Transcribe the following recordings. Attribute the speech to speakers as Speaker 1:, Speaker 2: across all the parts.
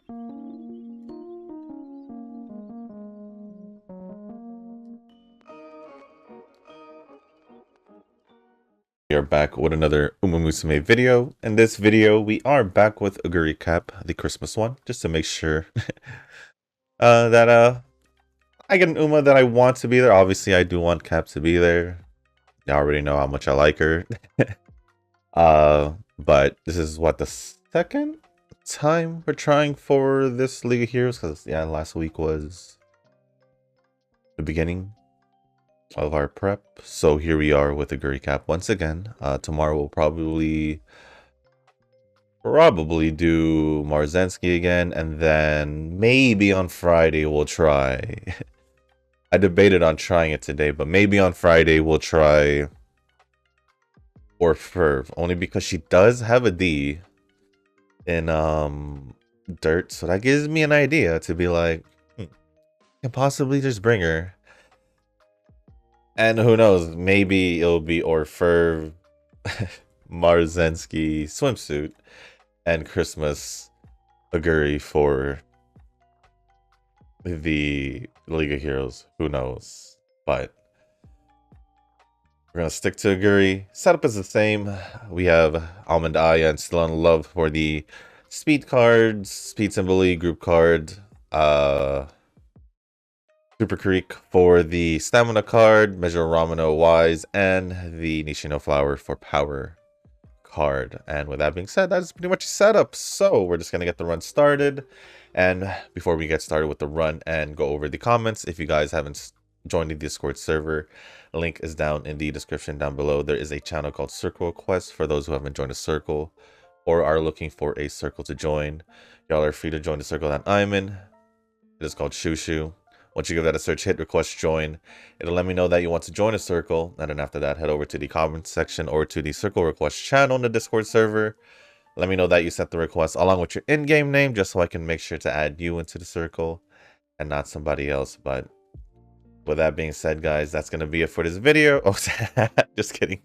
Speaker 1: We are back with another Musume video. In this video, we are back with Oguri Cap, the Christmas one, just to make sure that I get an Uma that I want to be there. Obviously, I do want Cap to be there. You already know how much I like her. But this is what, the second time we're trying for this League of Heroes, because yeah, last week was the beginning of our prep. So here we are with Oguri Cap once again. Tomorrow we'll probably do Marzensky again, and then maybe on Friday we'll try. I debated on trying it today, but maybe on Friday we'll try Orferv, only because she does have a D in dirt, so that gives me an idea to be like, can possibly just bring her. And who knows, maybe it'll be Orferv, Marzensky swimsuit, and Christmas Oguri for the League of Heroes. Who knows? But we're gonna stick to Oguri. Setup is the same. We have Almond Aya and Still in Love for the speed cards, Speed Symbol group card, Super Creek for the stamina card, Measure Ramino Wise, and the Nishino Flower for power card. And with that being said, that is pretty much set up. So we're just gonna get the run started. And before we get started with the run and go over the comments, if you guys haven't joined the Discord server, link is down in the description down below. There is a channel called Circle Quest for those who haven't joined a circle or are looking for a circle to join. Y'all are free to join the circle that I'm in. It is called Shushu. Once you give that a search, hit request join. It'll let me know that you want to join a circle. And then after that, head over to the comment section or to the circle request channel in the Discord server. Let me know that you sent the request along with your in-game name, just so I can make sure to add you into the circle and not somebody else. But with that being said, guys, that's going to be it for this video. Oh, just kidding.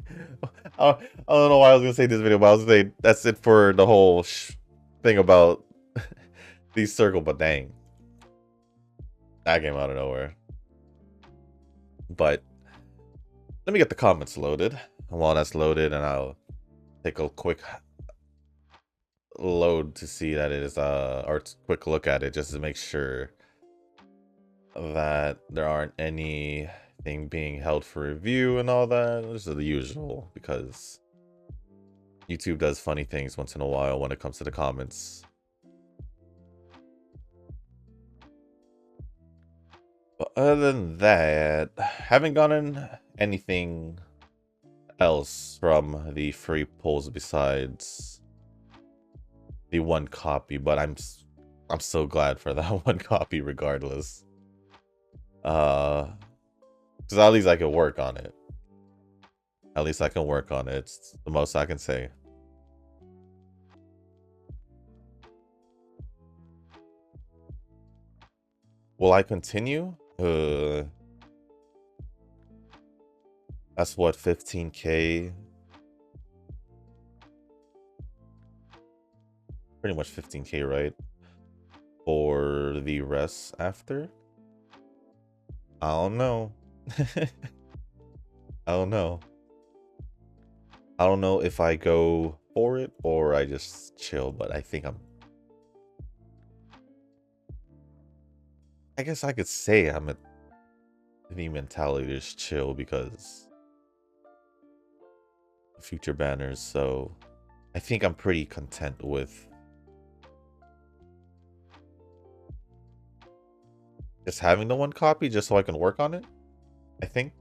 Speaker 1: I don't know why I was going to say this video, but I was going to say that's it for the whole thing about the circle. But dang, that came out of nowhere. But let me get the comments loaded. And while that's loaded, and I'll take a quick load to see that it is or quick look at it, just to make sure that there aren't anything being held for review and all that. This is the usual, because YouTube does funny things once in a while when it comes to the comments. But other than that, haven't gotten anything else from the free polls besides the one copy, but I'm so glad for that one copy regardless. Because at least I can work on it. At least I can work on it. It's the most I can say. Will I continue? That's what, 15k? Pretty much 15k, right? For the rest after? I don't know. I don't know. I don't know if I go for it or I just chill, but I think I guess I could say I'm at the mentality to just chill because future banners, so I think I'm pretty content with just having the one copy just so I can work on it, I think.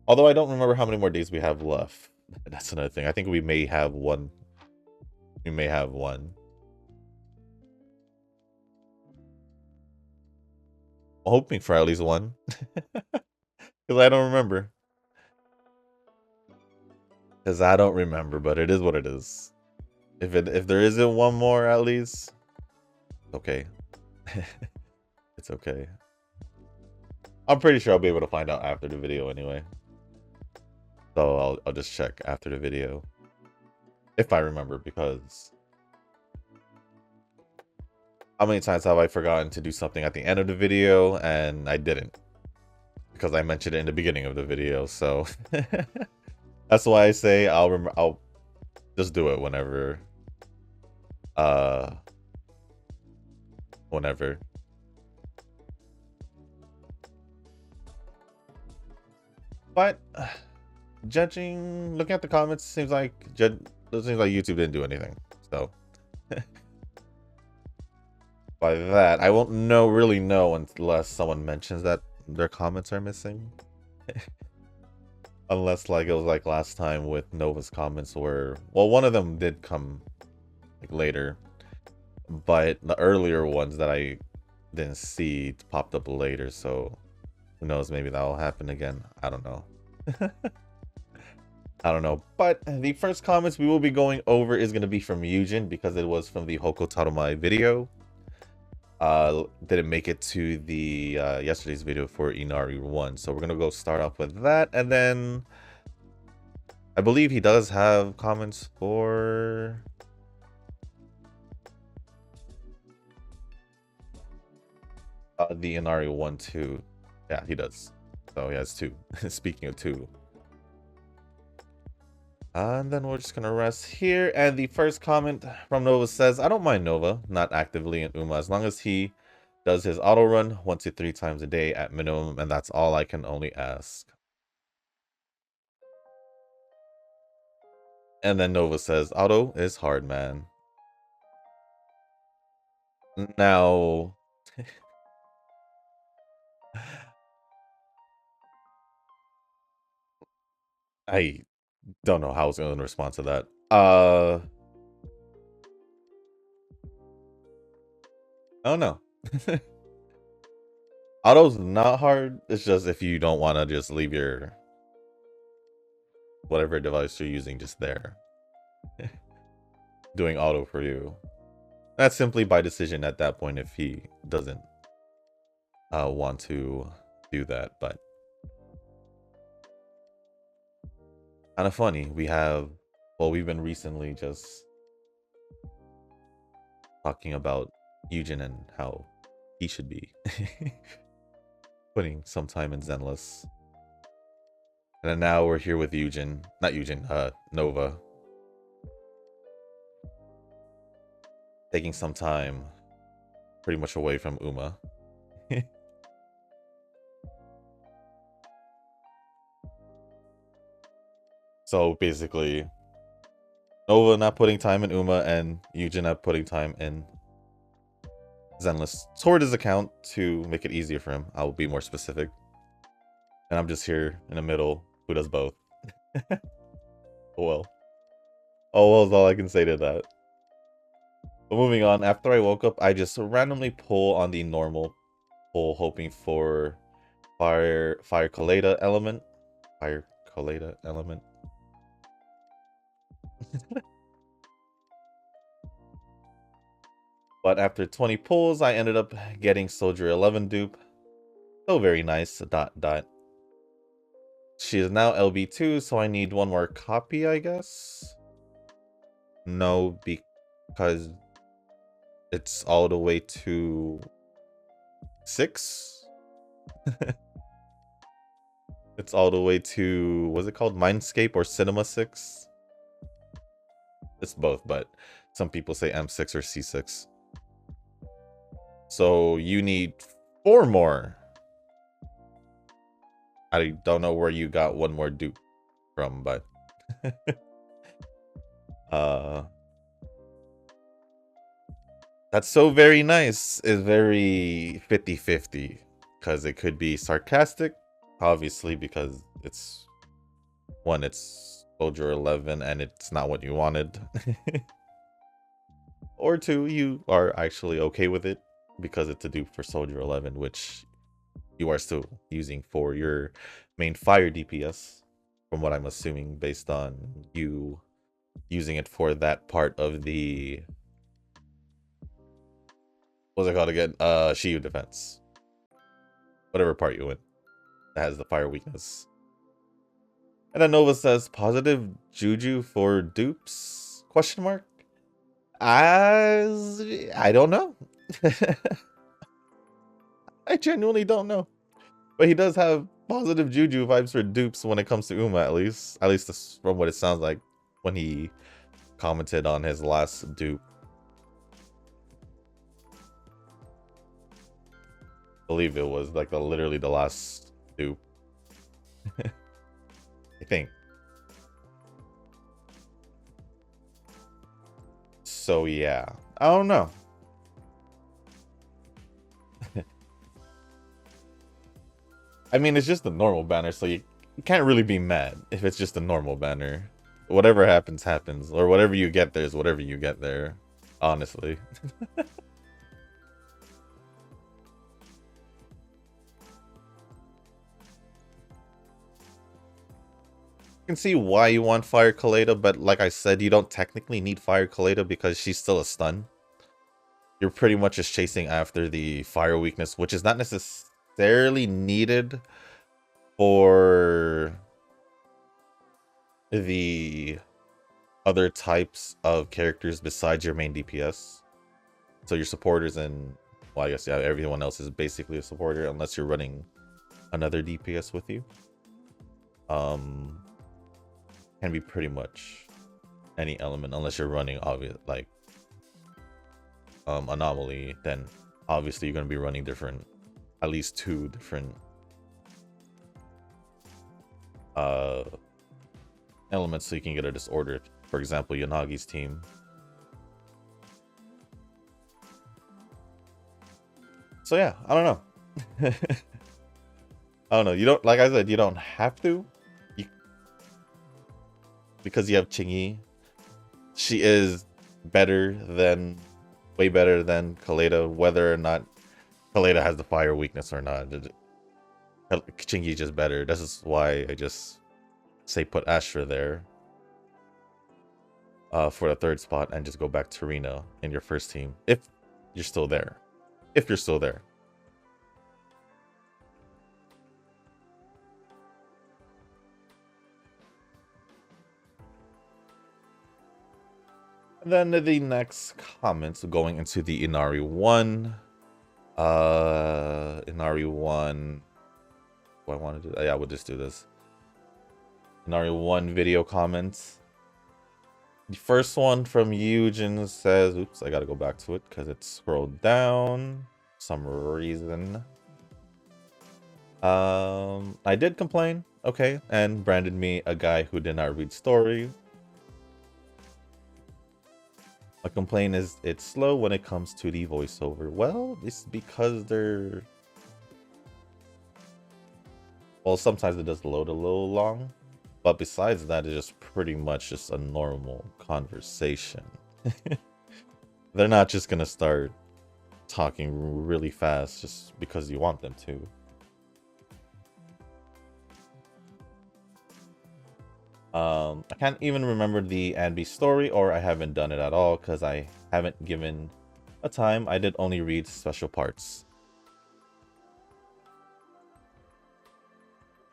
Speaker 1: Although I don't remember how many more days we have left. That's another thing. I think we may have one. We may have one. I'm hoping for at least one. Because I don't remember. But it is what it is. If there isn't one more at least, okay. It's okay. I'm pretty sure I'll be able to find out after the video anyway. So I'll just check after the video. If I remember, because How many times have I forgotten to do something at the end of the video and I didn't? Because I mentioned it in the beginning of the video, so that's why I say I'll just do it whenever uh whenever. But looking at the comments, seems like YouTube didn't do anything. So by that, I won't really know unless someone mentions that their comments are missing. Unless like it was like last time with Nova's comments where, well, one of them did come like later, but the earlier ones that I didn't see popped up later, so who knows, maybe that'll happen again. I don't know. I don't know. But the first comments we will be going over is going to be from Yujin because it was from the Hoko Taromai video. Didn't make it to the yesterday's video for Inari 1, so we're gonna go start off with that, and then I believe he does have comments for the Inari 1 too. Yeah, he does. So he has 2. Speaking of 2. And then we're just gonna rest here. And the first comment from Nova says, I don't mind Nova not actively in Uma as long as he does his auto run 1 to 3 times a day at minimum, and that's all I can only ask. And then Nova says, auto is hard, man. Now, I don't know how I was going to respond to that. I don't know. Auto's not hard. It's just if you don't want to just leave your whatever device you're using just there. Doing auto for you. That's simply by decision at that point if he doesn't want to do that, but kind of funny. We've been recently just talking about Eugen and how he should be putting some time in Zenless. And then now we're here with Nova. Taking some time pretty much away from Uma. So basically, Nova not putting time in Uma and Eugen not putting time in Zenless toward his account to make it easier for him. I'll be more specific. And I'm just here in the middle who does both. Oh well is all I can say to that. But moving on, after I woke up, I just randomly pull on the normal pull, hoping for fire collada element. Fire collada element. But after 20 pulls, I ended up getting Soldier 11 dupe. So very nice. ... She is now LB2, so I need one more copy, I guess. No, because it's all the way to 6. It's all the way to, what's it called? Mindscape or Cinema 6? It's both, but some people say M6 or C6. So you need 4 more. I don't know where you got one more dupe from, but that's so very nice. It's very 50-50 because it could be sarcastic, obviously, because it's Soldier 11 and it's not what you wanted. Or 2, you are actually okay with it because it's a dupe for Soldier 11, which you are still using for your main fire DPS, from what I'm assuming, based on you using it for that part of the, what's it called again? Shiyu defense. Whatever part you win that has the fire weakness. And then Nova says, positive juju for dupes? Question mark? I don't know. I genuinely don't know. But he does have positive juju vibes for dupes when it comes to Uma, at least. At least this, from what it sounds like when he commented on his last dupe. I believe it was like literally the last dupe. I think. So yeah, I don't know. I mean, it's just a normal banner, so you can't really be mad if it's just a normal banner. Whatever happens, happens. Or whatever you get there is whatever you get there. Honestly. I can see why you want Fire Kaleda, but like I said, you don't technically need Fire Kaleda because she's still a stun. You're pretty much just chasing after the fire weakness, which is not necessarily needed for the other types of characters besides your main DPS. So your supporters and, well, I guess, yeah, everyone else is basically a supporter unless you're running another DPS with you. Can be pretty much any element unless you're running obvious like anomaly, then obviously you're going to be running different, at least 2 different elements so you can get a disorder. For example, Yanagi's team. So yeah, I don't know. I don't know. You don't, like I said, you don't have to. Because you have Chingy. She is better than, way better than Kaleda, whether or not Kaleda has the fire weakness or not. Chingy is just better. This is why I just say put Astra there for the 3rd spot and just go back to Rena in your first team. If you're still there. If you're still there. And then the next comments going into the Inari 1. Inari 1. Do I want to do? Yeah, we'll just do this. Inari 1 video comments. The first one from Eugen says, oops, I gotta go back to it because it scrolled down for some reason. I did complain, okay, and branded me a guy who did not read story. My complaint is it's slow when it comes to the voiceover. Well, it's because they're... Well, sometimes it does load a little long. But besides that, it's just pretty much just a normal conversation. They're not just going to start talking really fast just because you want them to. I can't even remember the Anby story, or I haven't done it at all because I haven't given a time. I did only read special parts.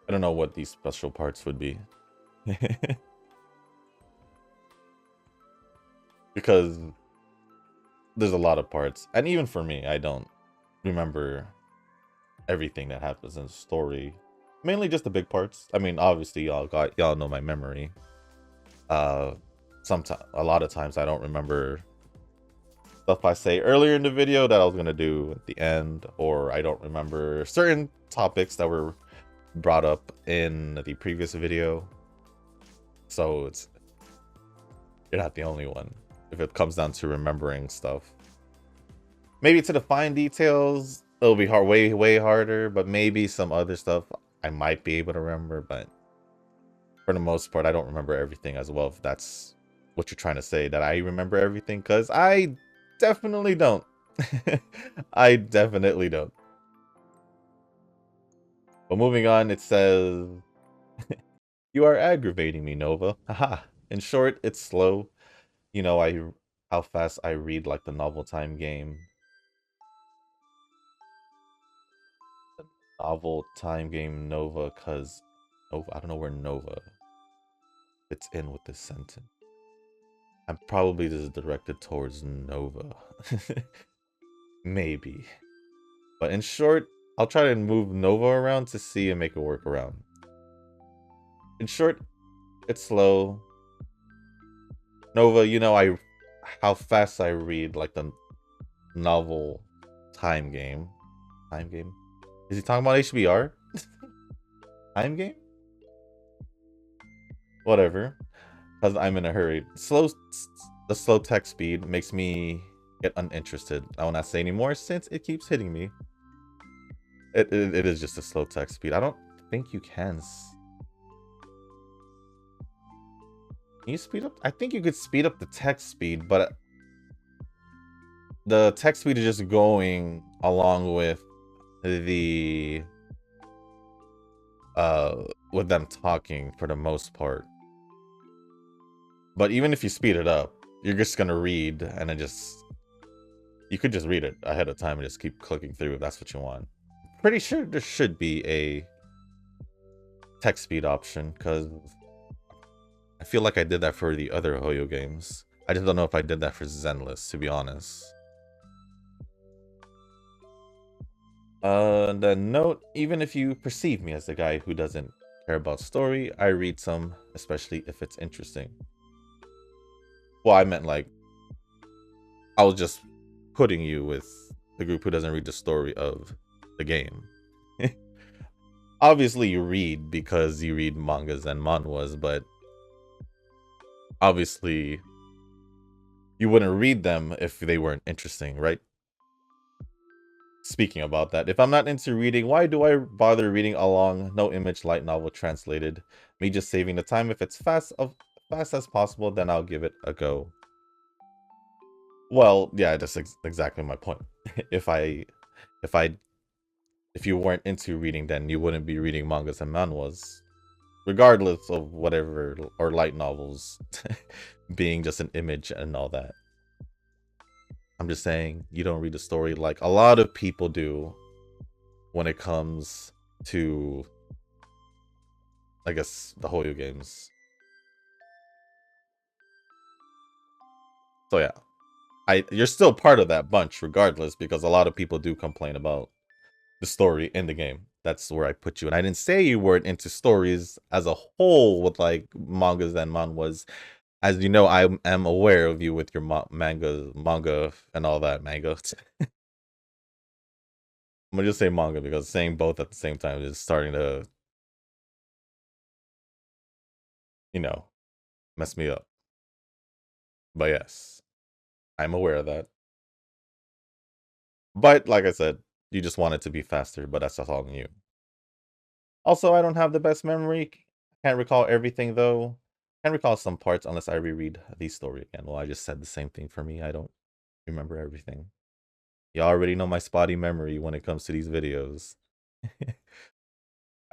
Speaker 1: I don't know what these special parts would be. Because there's a lot of parts, and even for me, I don't remember everything that happens in the story. Mainly just the big parts. I mean, obviously, y'all know my memory. Sometimes, a lot of times, I don't remember stuff I say earlier in the video that I was gonna do at the end, or I don't remember certain topics that were brought up in the previous video. So you're not the only one if it comes down to remembering stuff. Maybe to the fine details, it'll be hard, way harder, but maybe some other stuff I might be able to remember, but for the most part, I don't remember everything as well, if that's what you're trying to say, that I remember everything, because I definitely don't. I definitely don't. But moving on, it says, you are aggravating me, Nova. Haha. In short, it's slow. You know, how fast I read like the novel time game. The novel time game Nova, because Nova, I don't know where Nova fits in with this sentence. I'm probably just directed towards Nova. Maybe. But in short, I'll try to move Nova around to see and make it work around. In short, it's slow. Nova, you know how fast I read like the novel Time Game. Time Game? Is he talking about HBR? Time Game? Whatever. Because I'm in a hurry. The slow text speed makes me get uninterested. I will not say anymore since it keeps hitting me. It is just a slow text speed. I don't think you can. Can you speed up? I think you could speed up the text speed, but the text speed is just going along with the with them talking for the most part. But even if you speed it up, you're just gonna read and then you could just read it ahead of time and just keep clicking through if that's what you want. Pretty sure there should be a text speed option because I feel like I did that for the other Hoyo games. I just don't know if I did that for Zenless, to be honest. Then note, even if you perceive me as the guy who doesn't care about story, I read some, especially if it's interesting. Well, I meant like, I was just putting you with the group who doesn't read the story of the game. Obviously, you read because you read mangas and manhwas, but obviously, you wouldn't read them if they weren't interesting, right? Speaking about that, if I'm not into reading, why do I bother reading a long, no image light novel translated? Me just saving the time. If it's fast as possible, then I'll give it a go. Well, yeah, that's exactly my point. if you weren't into reading, then you wouldn't be reading mangas and manhwas, regardless of whatever, or light novels being just an image and all that. I'm just saying you don't read the story like a lot of people do when it comes to, I guess, the Hoyo games. So yeah, you're still part of that bunch regardless, because a lot of people do complain about the story in the game. That's where I put you. And I didn't say you weren't into stories as a whole with like mangas and manhwas. As you know, I am aware of you with your manga and all that manga. I'm gonna just say manga because saying both at the same time is starting to, mess me up. But yes, I'm aware of that. But like I said, you just want it to be faster, but that's all on you. Also, I don't have the best memory. Can't recall everything though. Can't recall some parts unless I reread the story again. Well, I just said the same thing for me. I don't remember everything. You already know my spotty memory when it comes to these videos.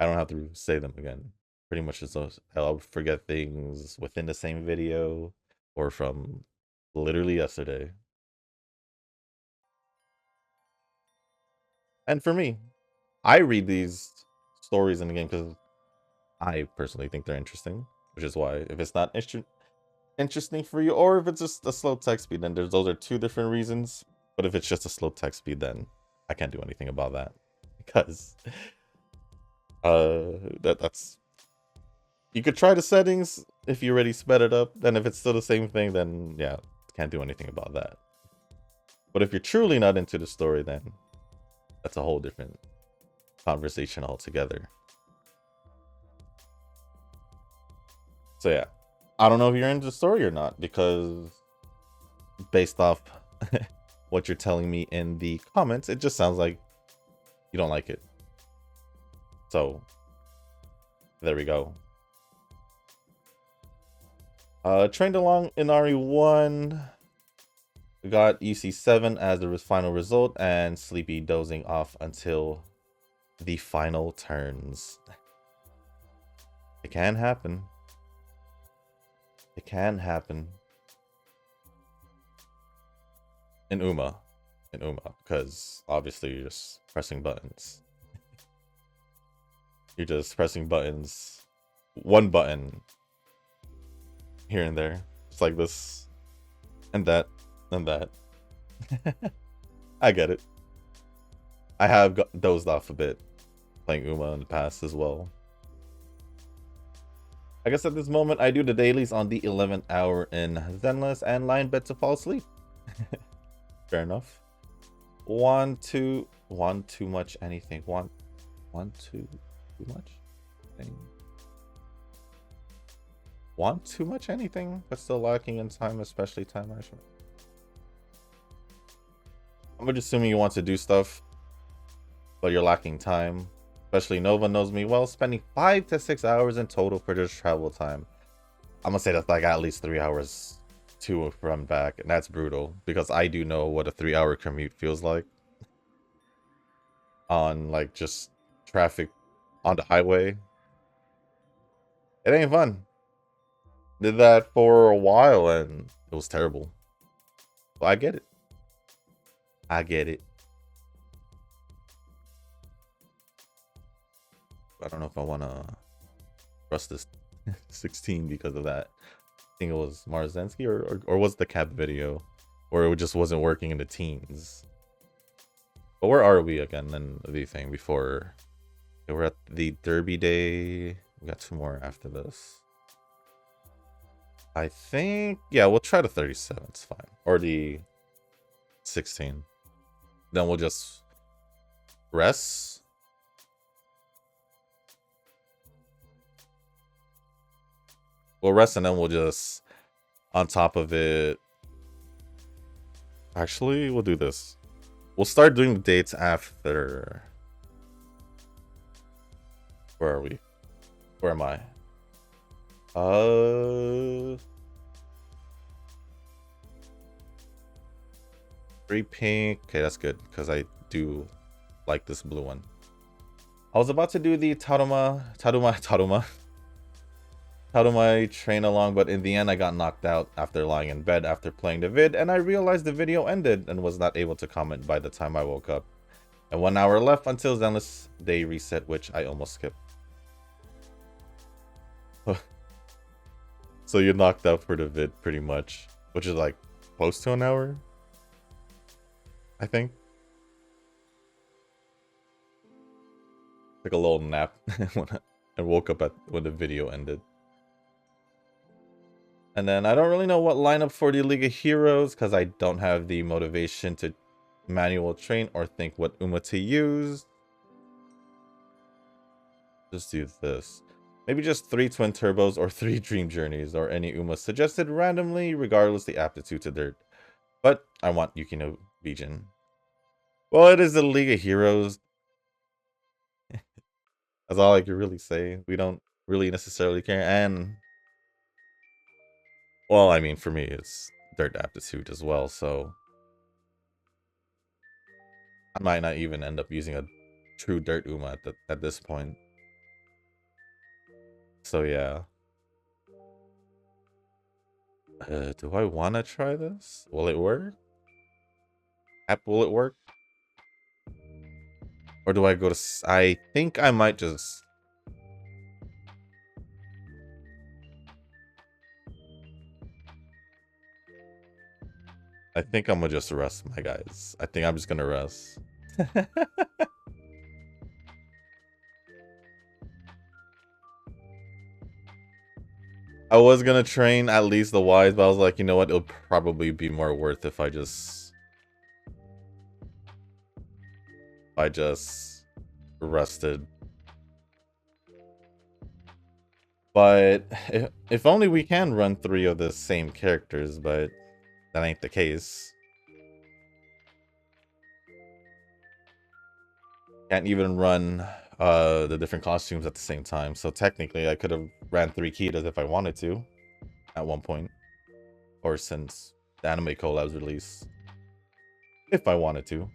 Speaker 1: I don't have to say them again. Pretty much just I'll forget things within the same video or from literally yesterday. And for me, I read these stories in the game because I personally think they're interesting, which is why if it's not interesting for you, or if it's just a slow text speed, then those are two different reasons. But if it's just a slow text speed, then I can't do anything about that because that's, you could try the settings if you already sped it up. Then if it's still the same thing, then yeah, can't do anything about that. But if you're truly not into the story, then that's a whole different conversation altogether. So yeah, I don't know if you're into the story or not, because based off what you're telling me in the comments, it just sounds like you don't like it. So there we go. Trained along Inari 1. We got UC7 as the final result, and Sleepy dozing off until the final turns. It can happen. It can happen. In Uma, because obviously you're just pressing buttons. You're just pressing buttons, one button here and there, just like this, and that, and that. I get it. I have dozed off a bit playing Uma in the past as well. I guess at this moment I do the dailies on the 11th hour in Zenless and lie in bed to fall asleep. Fair enough. One too much anything. One too much thing. Want too much anything, but still lacking in time, especially time management. I'm just assuming you want to do stuff, but you're lacking time. Especially Nova knows me well, spending 5 to 6 hours in total for just travel time. I'm gonna say that's like at least 3 hours to and from back, and that's brutal because I do know what a 3-hour commute feels like on like just traffic on the highway. It ain't fun. Did that for a while and it was terrible. Well, I get it. I get it. I don't know if I want to trust this 16 because of that. I think it was Marzensky or was the Cap video where it just wasn't working in the teens. But where are we again in the thing before? Okay, we're at the Derby Day. We got 2 more after this. I think, yeah, we'll try the 37. It's fine. Or the 16. Then we'll just rest. We'll rest and then we'll just, on top of it. Actually, we'll do this. We'll start doing the dates after. Where are we? Where am I? 3 pink. Okay, that's good because I do like this blue one. I was about to do the Taruma train along, but in the end I got knocked out after lying in bed after playing the vid, and I realized the video ended and was not able to comment by the time I woke up. And 1 hour left until Zenless Day reset, which I almost skipped. So you're knocked out for the vid pretty much, which is like close to an hour, I think. Like a little nap and woke up when the video ended. And then I don't really know what lineup for the League of Heroes because I don't have the motivation to manual train or think what Uma to use. Just do this. Maybe just 3 twin turbos or 3 dream journeys or any Uma suggested randomly, regardless the aptitude to dirt. But I want Yukino Bijin. Well, it is the League of Heroes. That's all I can really say. We don't really necessarily care. And, well, I mean, for me, it's dirt aptitude as well, so I might not even end up using a true dirt Uma at this point. So yeah. Do I want to try this? Will it work? App, will it work? Or do I go to... I think I might just... I think I'm gonna just rest, my guys. I think I'm just gonna rest. I was gonna train at least the Ys, but I was like, you know what? It'll probably be more worth if I just rested. But if only we can run 3 of the same characters, but that ain't the case. Can't even run the different costumes at the same time. So technically I could have ran 3 Kitas if I wanted to at one point. Or since the anime collabs release. If I wanted to.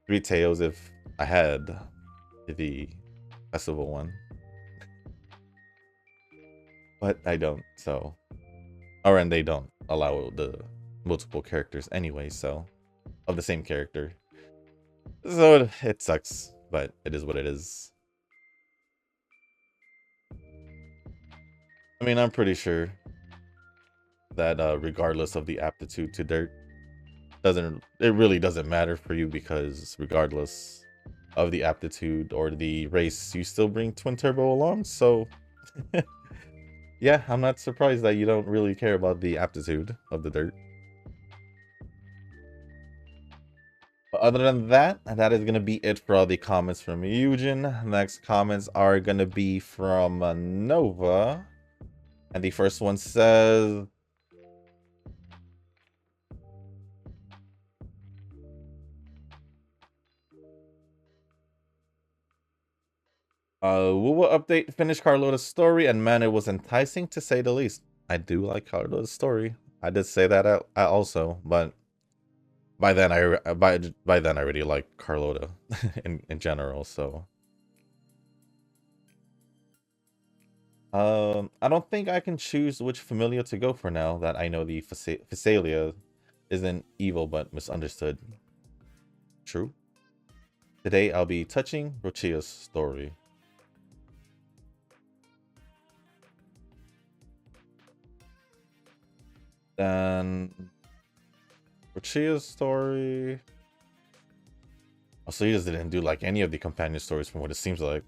Speaker 1: 3 Teos if I had the festival one. But I don't, so. Or and they don't allow the multiple characters anyway, so. Of the same character. So it sucks, but it is what it is. I mean, I'm pretty sure that regardless of the aptitude to dirt, it really doesn't matter for you, because regardless of the aptitude or the race, you still bring Twin Turbo along. So yeah, I'm not surprised that you don't really care about the aptitude of the dirt. But other than that, that is going to be it for all the comments from Eugen. Next comments are going to be from Nova. And the first one says, Wuwa update, finished Carlotta's story, and man, it was enticing to say the least. I do like Carlotta's story. I did say that I also, but by then by then I already like Carlotta in general, so I don't think I can choose which familia to go for now that I know the Phasalia isn't evil but misunderstood. True. Today I'll be touching Rochia's story. Then Rochia's story. Oh, so you just didn't do like any of the companion stories from what it seems like.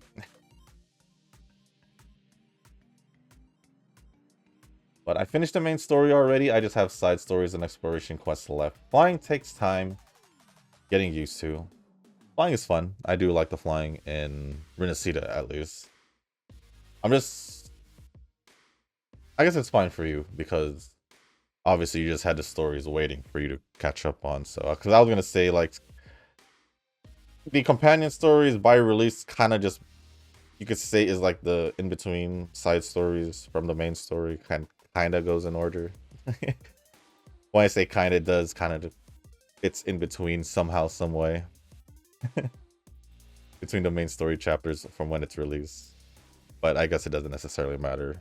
Speaker 1: But I finished the main story already. I just have side stories and exploration quests left. Flying takes time getting used to. Flying is fun. I do like the flying in Renacida, at least. I guess it's fine for you because obviously you just had the stories waiting for you to catch up on. So, because I was going to say, like, the companion stories by release kind of just, you could say, is like the in-between side stories from the main story. Kind of goes in order. When I say kind of, does kind of, it's in between somehow, some way. Between the main story chapters from when it's released. But I guess it doesn't necessarily matter.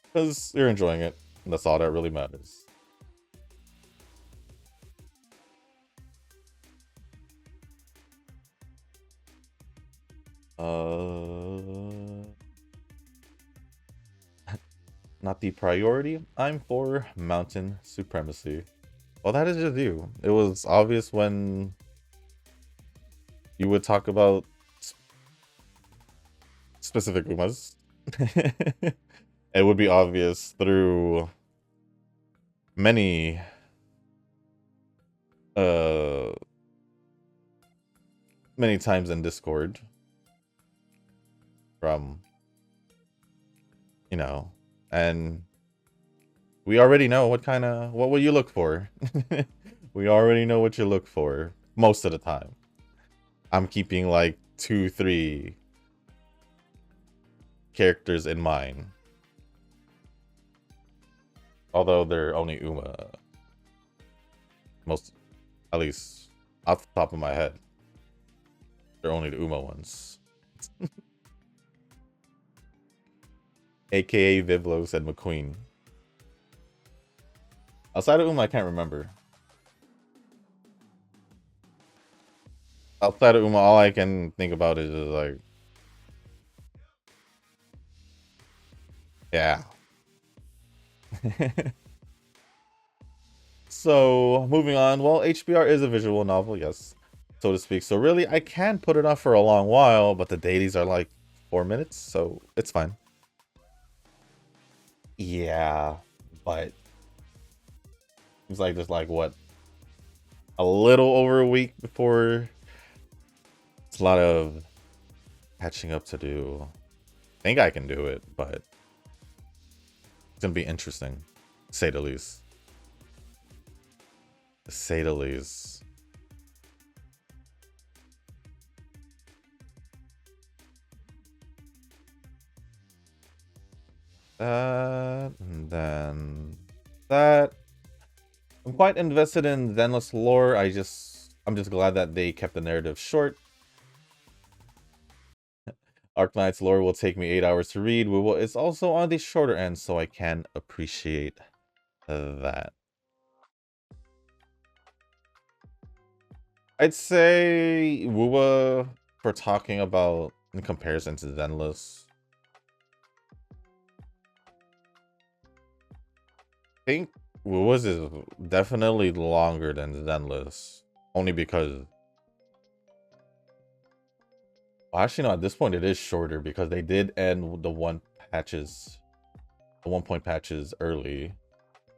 Speaker 1: Because you're enjoying it. And that's all that really matters. Not the priority. I'm for mountain supremacy. Well, that is just you. It was obvious when you would talk about specific Umas. It would be obvious through many many times in Discord from, you know, and we already know what will you look for. We already know what you look for most of the time. I'm keeping like 2-3 characters in mind. Although they're only Uma. Most, at least off the top of my head. They're only the Uma ones. AKA Vivlos and McQueen. Outside of Uma, I can't remember. Outside of Uma, all I can think about is like, yeah. So, moving on. Well, HBR is a visual novel, yes, so to speak. So really, I can put it off for a long while, but the dailies are like 4 minutes, so it's fine. Yeah, but seems like there's like, what, a little over a week before. It's a lot of catching up to do. I think I can do it, but it's gonna be interesting, to say the least. To say the least. And then that. I'm quite invested in Zenless lore. I'm just glad that they kept the narrative short. Arknight's lore will take me 8 hours to read. It's also on the shorter end, so I can appreciate that. I'd say Wuwa, for talking about in comparison to Zenless. I think Wu's is definitely longer than Zenless. Only because... Well, actually, no, at this point it is shorter because they did end the 1 point patches earlier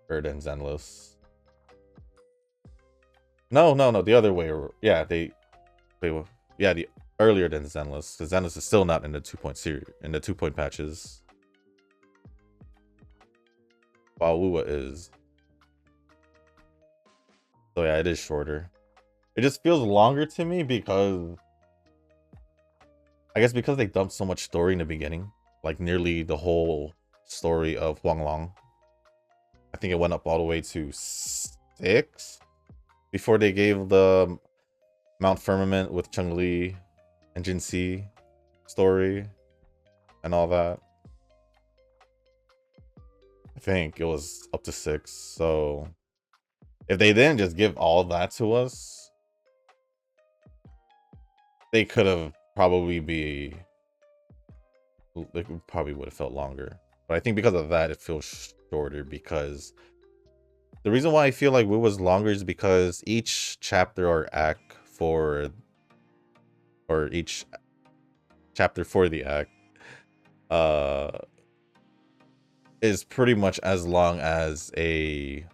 Speaker 1: than Zenless. No, the other way. Yeah, yeah, the earlier than Zenless, because Zenless is still not in the 2-point series, in the 2-point patches. While Wuwa is. So yeah, it is shorter. It just feels longer to me because I guess because they dumped so much story in the beginning, like nearly the whole story of Huang Long. I think it went up all the way to 6 before they gave the Mount Firmament with Chun-Li and Jin-Si story and all that. I think it was up to 6. So if they didn't just give all that to us, they could have probably would have felt longer. But I think because of that, it feels shorter, because the reason why I feel like Wu was longer is because each chapter or act for, or each chapter for the act is pretty much as long as a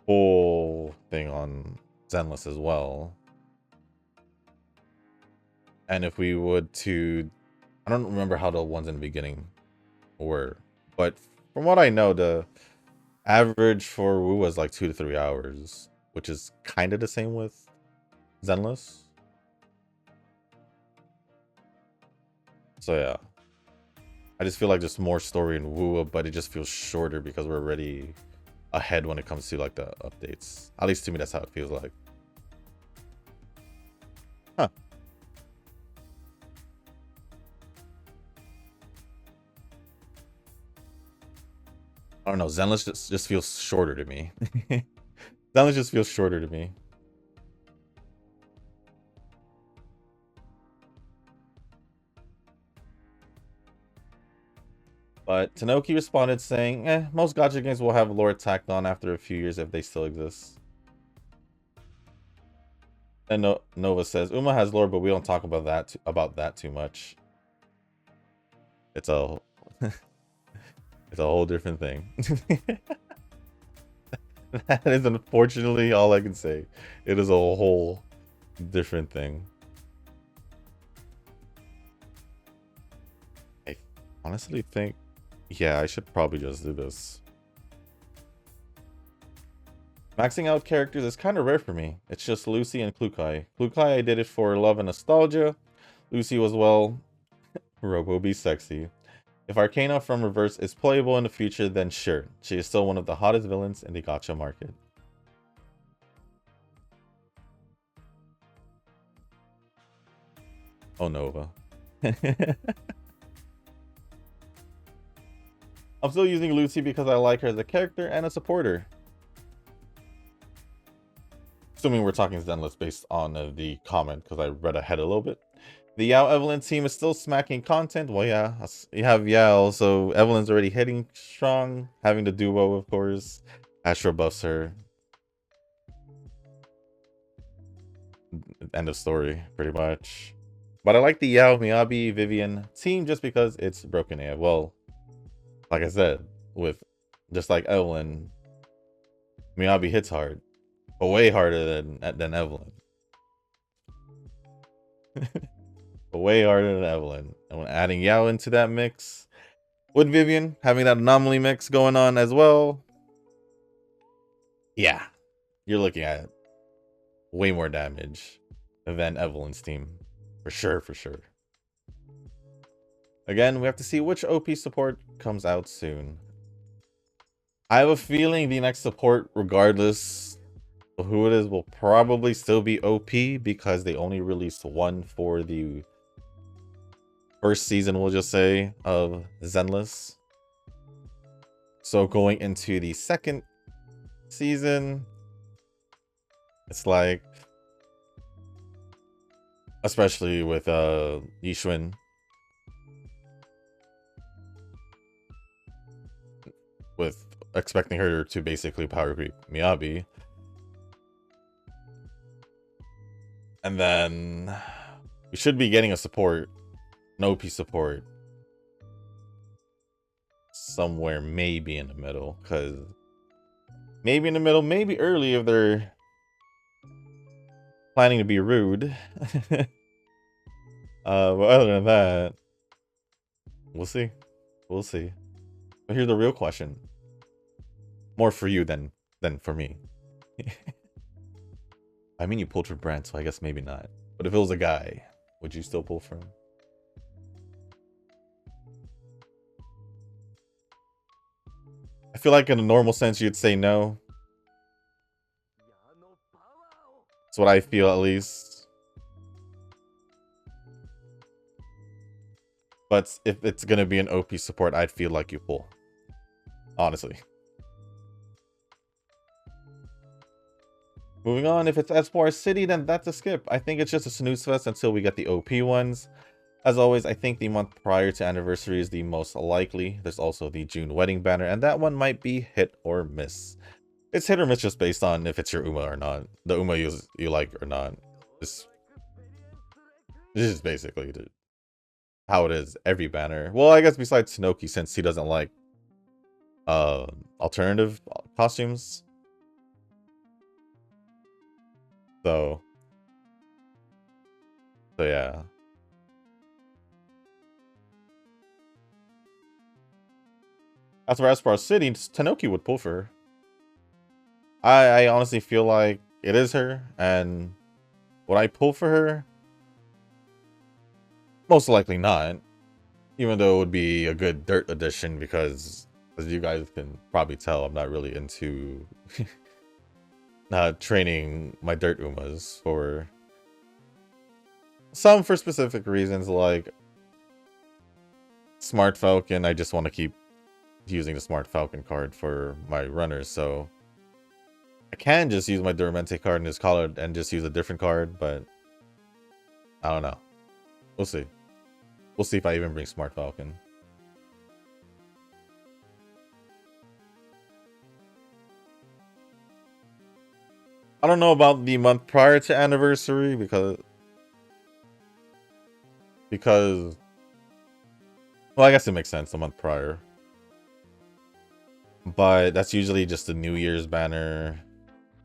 Speaker 1: full thing on Zenless as well. And if we would to, I don't remember how the ones in the beginning were, but from what I know, the average for Wu was like 2 to 3 hours, which is kind of the same with Zenless. So yeah, I just feel like there's more story in Wu, but it just feels shorter because we're already ahead when it comes to like the updates. At least to me, that's how it feels like. Huh. I don't know. Zenless just feels shorter to me. Zenless just feels shorter to me. But Tanoki responded saying, most gacha games will have lore tacked on after a few years if they still exist. And Nova says, Uma has lore, but we don't talk about that too much. It's a it's a whole different thing. That is unfortunately all I can say. It is a whole different thing. I honestly think, yeah, I should probably just do this. Maxing out characters is kind of rare for me. It's just Lucy and Klukai. Klukai, I did it for love and nostalgia. Lucy was, well, Robo be sexy. If Arcana from Reverse is playable in the future, then sure. She is still one of the hottest villains in the gacha market. Oh, Nova. I'm still using Lucy because I like her as a character and a supporter. Assuming we're talking Zenless based on the comment, because I read ahead a little bit. The Yao Evelyn team is still smacking content. Well, yeah, you have Yao, so Evelyn's already hitting strong. Having the duo, of course. Astro buffs her. End of story, pretty much. But I like the Yao, Miyabi, Vivian team just because it's broken AF. Well, like I said, with just like Evelyn, Miyabi hits hard, but way harder than Evelyn. But way harder than Evelyn. And when adding Yao into that mix, with Vivian having that anomaly mix going on as well, yeah, you're looking at way more damage than Evelyn's team, for sure. Again, we have to see which OP support comes out soon. I have a feeling the next support, regardless of who it is, will probably still be OP because they only released one for the first season, we'll just say, of Zenless. So going into the second season, it's like, especially with Yixuan, with expecting her to basically power creep Miyabi. And then we should be getting a support, an OP support, somewhere maybe in the middle, because maybe in the middle, maybe early if they're planning to be rude. But other than that, we'll see. We'll see. But here's the real question. More for you than for me. I mean, you pulled for Brent, so I guess maybe not. But if it was a guy, would you still pull for him? I feel like in a normal sense, you'd say no. That's what I feel, at least. But if it's gonna be an OP support, I'd feel like you pull. Honestly. Moving on, if it's Espoir City, then that's a skip. I think it's just a snooze fest until we get the OP ones. As always, I think the month prior to anniversary is the most likely. There's also the June wedding banner, and that one might be hit or miss. It's hit or miss just based on if it's your Uma or not. The Uma you like or not. This is basically how it is every banner. Well, I guess besides Tsunoki, since he doesn't like alternative costumes. So yeah. As for Espoir City, Tanoki would pull for her. I honestly feel like it is her, and would I pull for her? Most likely not. Even though it would be a good dirt addition, because as you guys can probably tell, I'm not really into training my dirt Umas for some for specific reasons, like Smart Falcon. I just want to keep using the Smart Falcon card for my runners, so I can just use my Duramente card in this color and just use a different card, but I don't know. We'll see. We'll see if I even bring Smart Falcon. I don't know about the month prior to anniversary because well, I guess it makes sense the month prior. But that's usually just the New Year's banner,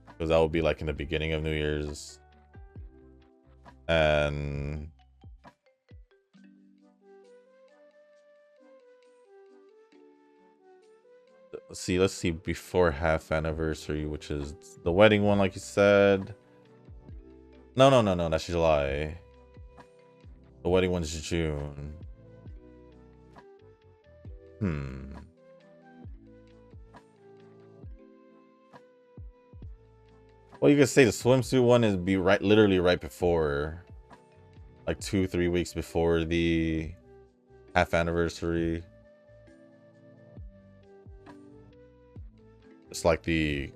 Speaker 1: because that would be like in the beginning of New Year's. And let's see before half anniversary, which is the wedding one, like you said. No, that's July. The wedding one's June. Well, you could say the swimsuit one is literally right before, like 2-3 weeks before the half anniversary. It's like the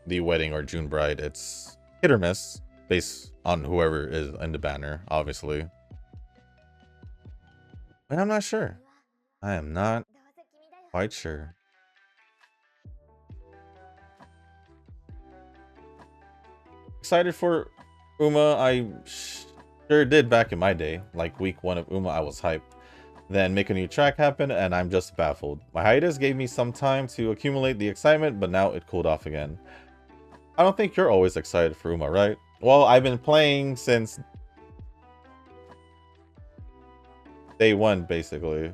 Speaker 1: wedding or June bride. It's hit or miss based on whoever is in the banner, obviously. But I'm not sure. I am not quite sure. Excited for Uma. I sure did back in my day. Like week 1 of Uma, I was hyped. Then make a new track happen, and I'm just baffled. My hiatus gave me some time to accumulate the excitement, but now it cooled off again. I don't think you're always excited for Uma, right? Well, I've been playing since day 1, basically.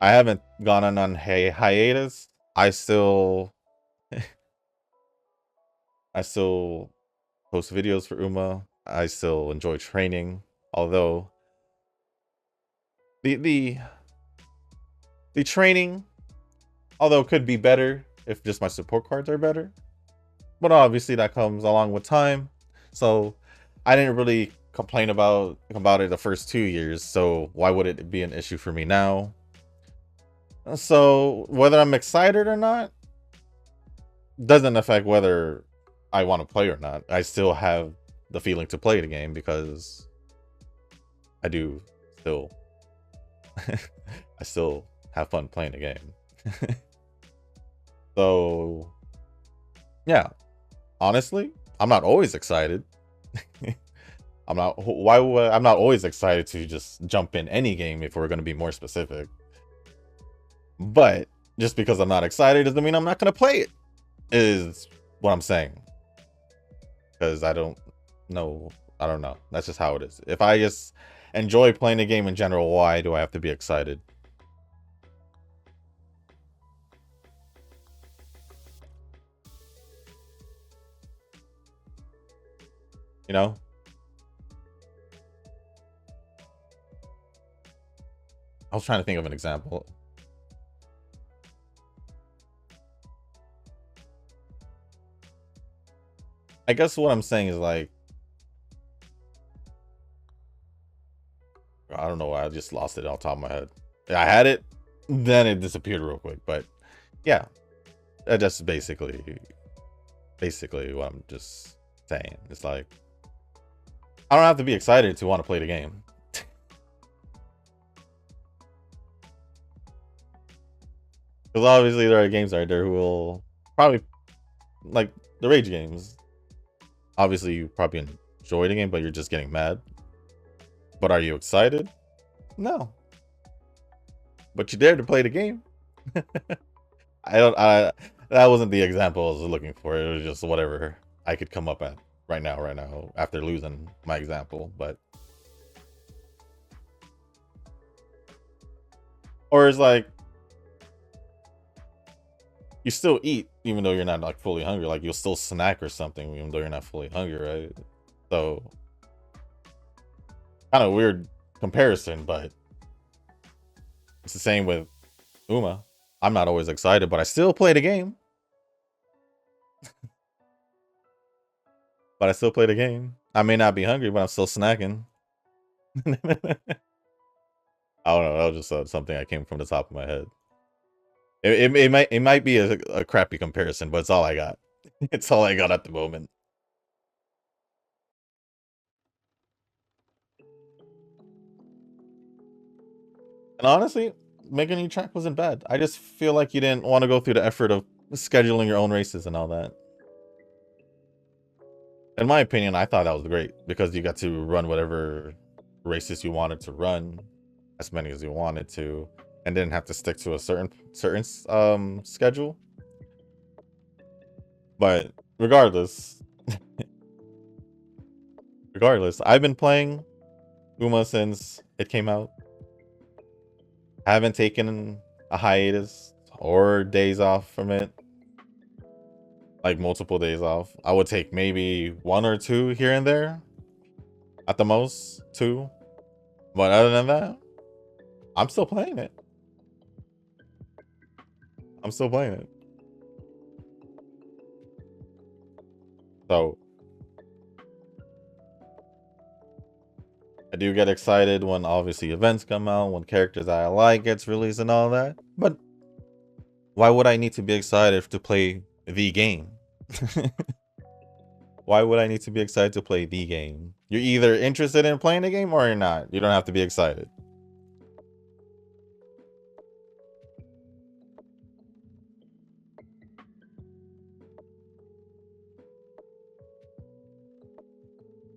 Speaker 1: I haven't gone on hiatus. I still post videos for Uma. I still enjoy training, although the training, although could be better if just my support cards are better. But obviously that comes along with time. So I didn't really complain about it the first 2 years. So why would it be an issue for me now? So whether I'm excited or not doesn't affect whether I want to play or not. I still have the feeling to play the game because I do still I still have fun playing the game. So yeah, honestly, I'm not always excited. I'm not always excited to just jump in any game if we're going to be more specific. But just because I'm not excited doesn't mean I'm not going to play it, is what I'm saying. Because I don't know. That's just how it is. If I just enjoy playing the game in general, why do I have to be excited? You know? I was trying to think of an example. I guess what I'm saying is like, I don't know why I just lost it off the top of my head. I had it, then it disappeared real quick. But yeah, that's basically what I'm just saying. It's like, I don't have to be excited to want to play the game. Because obviously there are games out there who will probably, like the rage games. Obviously you probably enjoy the game, but you're just getting mad. But are you excited? No. But you dare to play the game. That wasn't the example I was looking for. It was just whatever I could come up at right now after losing my example. But or it's like you still eat even though you're not like fully hungry. Like you'll still snack or something even though you're not fully hungry, right? So kind of weird comparison, but it's the same with Uma. I'm not always excited, but I still play the game. But I still play the game. I may not be hungry, but I'm still snacking. I don't know. That was just something that came from the top of my head. It might be a crappy comparison, but it's all I got. It's all I got at the moment. And honestly, making a new track wasn't bad. I just feel like you didn't want to go through the effort of scheduling your own races and all that. In my opinion, I thought that was great because you got to run whatever races you wanted to run, as many as you wanted to, and didn't have to stick to a certain schedule. But regardless, I've been playing Uma since it came out. I haven't taken a hiatus or days off from it. Like multiple days off. I would take maybe 1 or 2 here and there. At the most, 2. But other than that, I'm still playing it. So I do get excited when obviously events come out, when characters I like gets released and all that. But why would I need to be excited to play the game? Why would I need to be excited to play the game? You're either interested in playing the game or you're not. You don't have to be excited.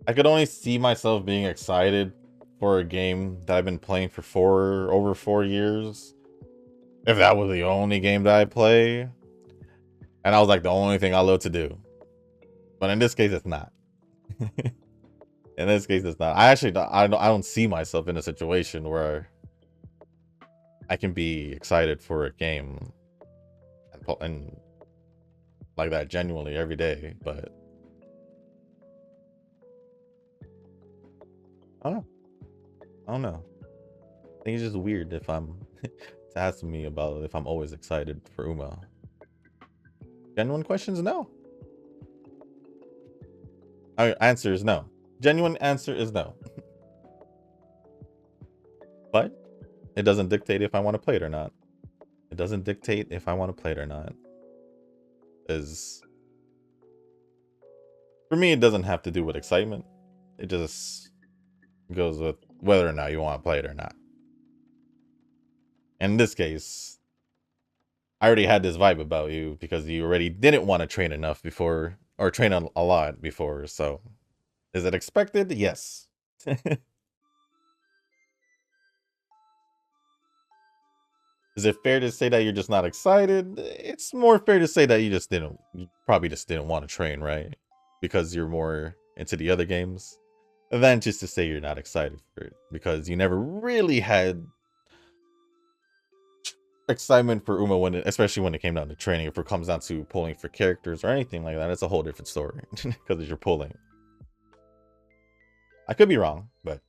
Speaker 1: I could only see myself being excited for a game that I've been playing for over 4 years. If that was the only game that I play. And I was like the only thing I love to do. But in this case, it's not. In this case, it's not. I don't see myself in a situation where I can be excited for a game and like that genuinely every day. But I don't know. I think it's just weird if I'm to ask me about if I'm always excited for Uma. Genuine questions, no. Answer is no. Genuine answer is no. But it doesn't dictate if I want to play it or not. It doesn't dictate if I want to play it or not. For me, it doesn't have to do with excitement. It just goes with whether or not you want to play it or not. In this case, I already had this vibe about you because you already didn't want to train enough before, or train a lot before. So, is it expected? Yes. Is it fair to say that you're just not excited? It's more fair to say that you probably just didn't want to train, right? Because you're more into the other games than just to say you're not excited for it. Because you never really had excitement for Uma especially when it came down to training. If it comes down to pulling for characters or anything like that, it's a whole different story because you're pulling. I could be wrong, but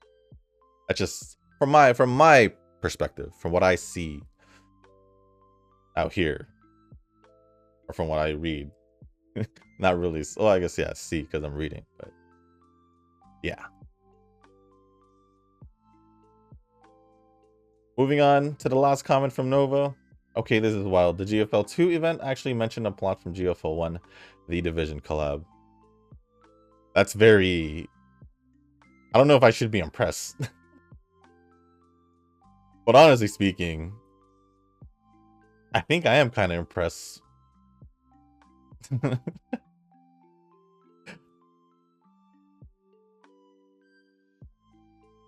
Speaker 1: that's just from my perspective, from what I see out here, or from what I read. Not really. Well, I guess yeah, see because I'm reading, but yeah. Moving on to the last comment from Nova. Okay, this is wild. The GFL 2 event actually mentioned a plot from GFL 1, the Division collab. That's very... I don't know if I should be impressed. But honestly speaking, I think I am kind of impressed.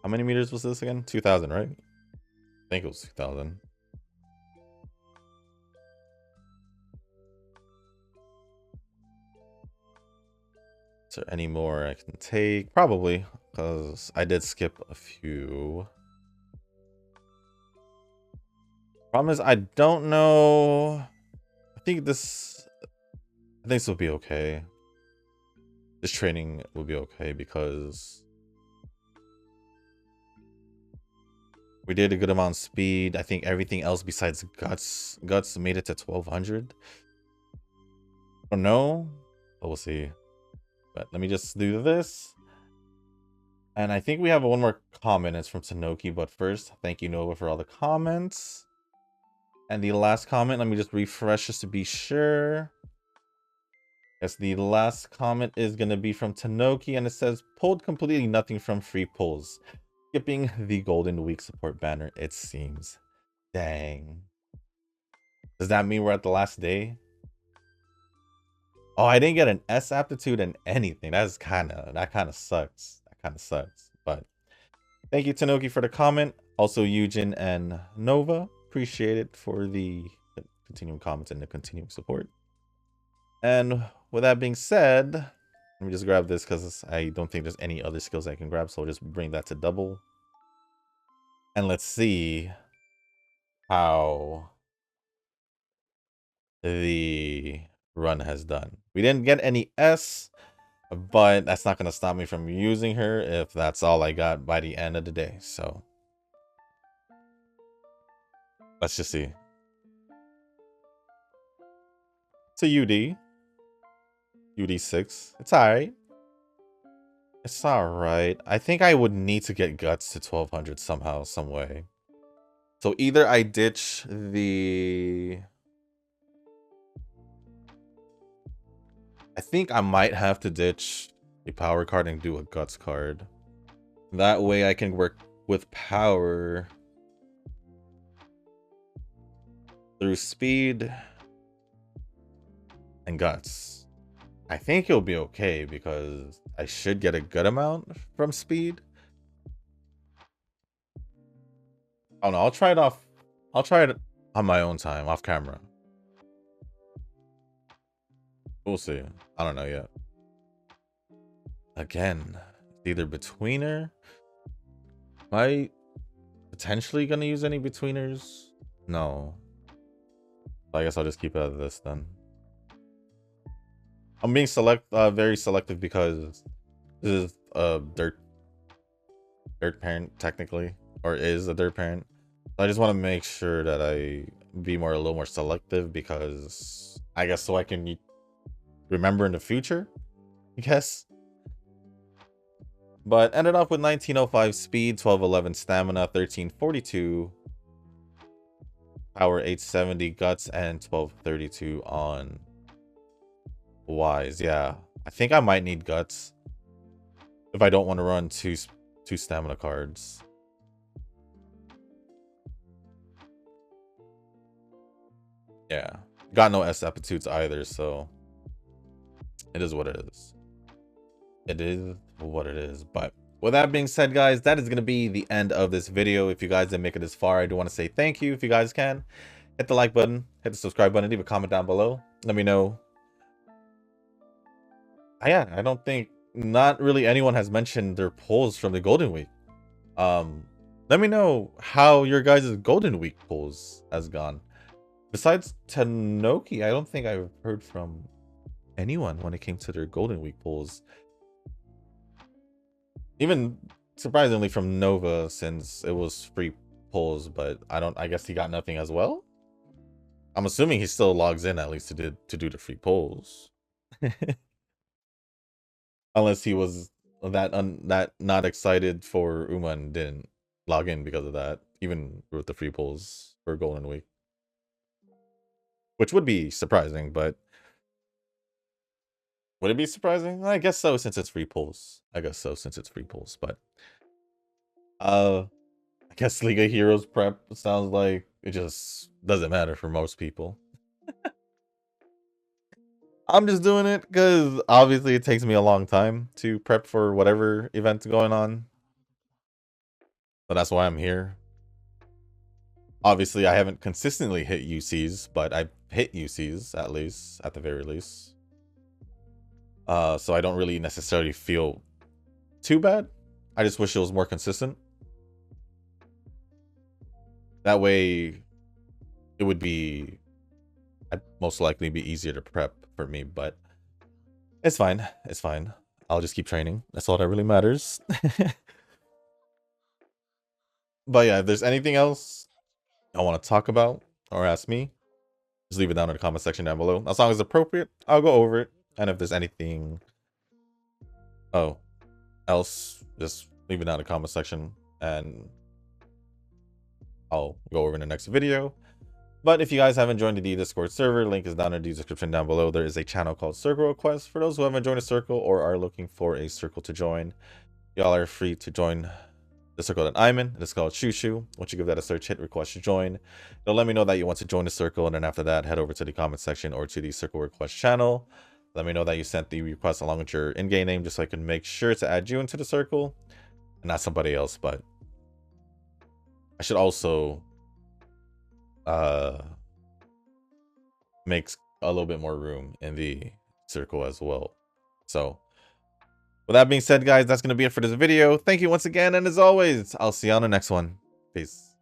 Speaker 1: How many meters was this again? 2,000, right? I think it was 2,000. Is there any more I can take? Probably, because I did skip a few. Problem is, I don't know. I think this will be okay. This training will be okay because we did a good amount of speed. I think everything else besides guts made it to 1,200. I don't know, but we'll see. But let me just do this. And I think we have one more comment. It's from Tanoki. But first, thank you, Nova, for all the comments. And the last comment, let me just refresh just to be sure. Yes, the last comment is going to be from Tanoki. And it says, pulled completely nothing from free pulls. Skipping the Golden Week support banner, it seems. Dang. Does that mean we're at the last day? Oh, I didn't get an S aptitude in anything. That kind of sucks. That kind of sucks. But thank you, Tanoki, for the comment. Also, Eugen and Nova. Appreciate it for the continuing comments and the continuing support. And with that being said, let me just grab this because I don't think there's any other skills I can grab. So I'll just bring that to double. And let's see how the run has done. We didn't get any S, but that's not going to stop me from using her if that's all I got by the end of the day. So let's just see. It's a UD6. It's all right. It's all right. I think I would need to get guts to 1,200 somehow, some way. So either I ditch the... I think I might have to ditch a power card and do a guts card. That way I can work with power through speed and guts. I think it'll be okay because I should get a good amount from speed. Oh no, I'll try it on my own time, off camera. We'll see. I don't know yet. Again, it's either betweener. Am I potentially gonna use any betweeners? No. I guess I'll just keep it out of this then. I'm being very selective because this is a dirt parent technically, or is a dirt parent. I just want to make sure that I be a little more selective because I guess so I can remember in the future, I guess. But ended up with 1905 speed, 1211 stamina, 1342 power, 870 guts, and 1232 on wise. Yeah, I think I might need guts if I don't want to run two stamina cards. Yeah. Got no S aptitudes either, so it is what it is. It is what it is. But with that being said, guys, that is going to be the end of this video. If you guys didn't make it this far, I do want to say thank you. If you guys can, hit the like button, hit the subscribe button, leave a comment down below. Let me know. Yeah, I don't think not really anyone has mentioned their polls from the Golden Week. Let me know how your guys' Golden Week polls has gone. Besides Tanoki, I don't think I've heard from anyone when it came to their Golden Week polls. Even surprisingly from Nova, since it was free polls, but I guess he got nothing as well. I'm assuming he still logs in at least to do the free polls. Unless he was that not excited for Uma and didn't log in because of that, even with the free polls for Golden Week. Which would be surprising, but would it be surprising? I guess so, since it's free polls. I guess so, since it's free polls, but I guess League of Heroes prep sounds like it just doesn't matter for most people. I'm just doing it because obviously it takes me a long time to prep for whatever event's going on. So that's why I'm here. Obviously, I haven't consistently hit UCs, but I've hit UCs at least, at the very least. So I don't really necessarily feel too bad. I just wish it was more consistent. That way, it would be, I'd most likely be easier to prep for me, but it's fine. It's fine. I'll just keep training. That's all that really matters. But yeah, if there's anything else I want to talk about or ask me, just leave it down in the comment section down below. As long as it's appropriate, I'll go over it. And if there's anything else, just leave it down in the comment section and I'll go over in the next video. But if you guys haven't joined the Discord server, link is down in the description down below. There is a channel called Circle Request for those who haven't joined a circle or are looking for a circle to join. Y'all are free to join the circle that I'm in. It's called Shoo Shoo. Once you give that a search, hit request to join. It'll let me know that you want to join the circle, and then after that, head over to the comment section or to the Circle Request channel. Let me know that you sent the request along with your in-game name, just so I can make sure to add you into the circle and not somebody else. But I should also make a little bit more room in the circle as well. So with that being said, guys, that's going to be it for this video. Thank you once again, and as always, I'll see you on the next one. Peace.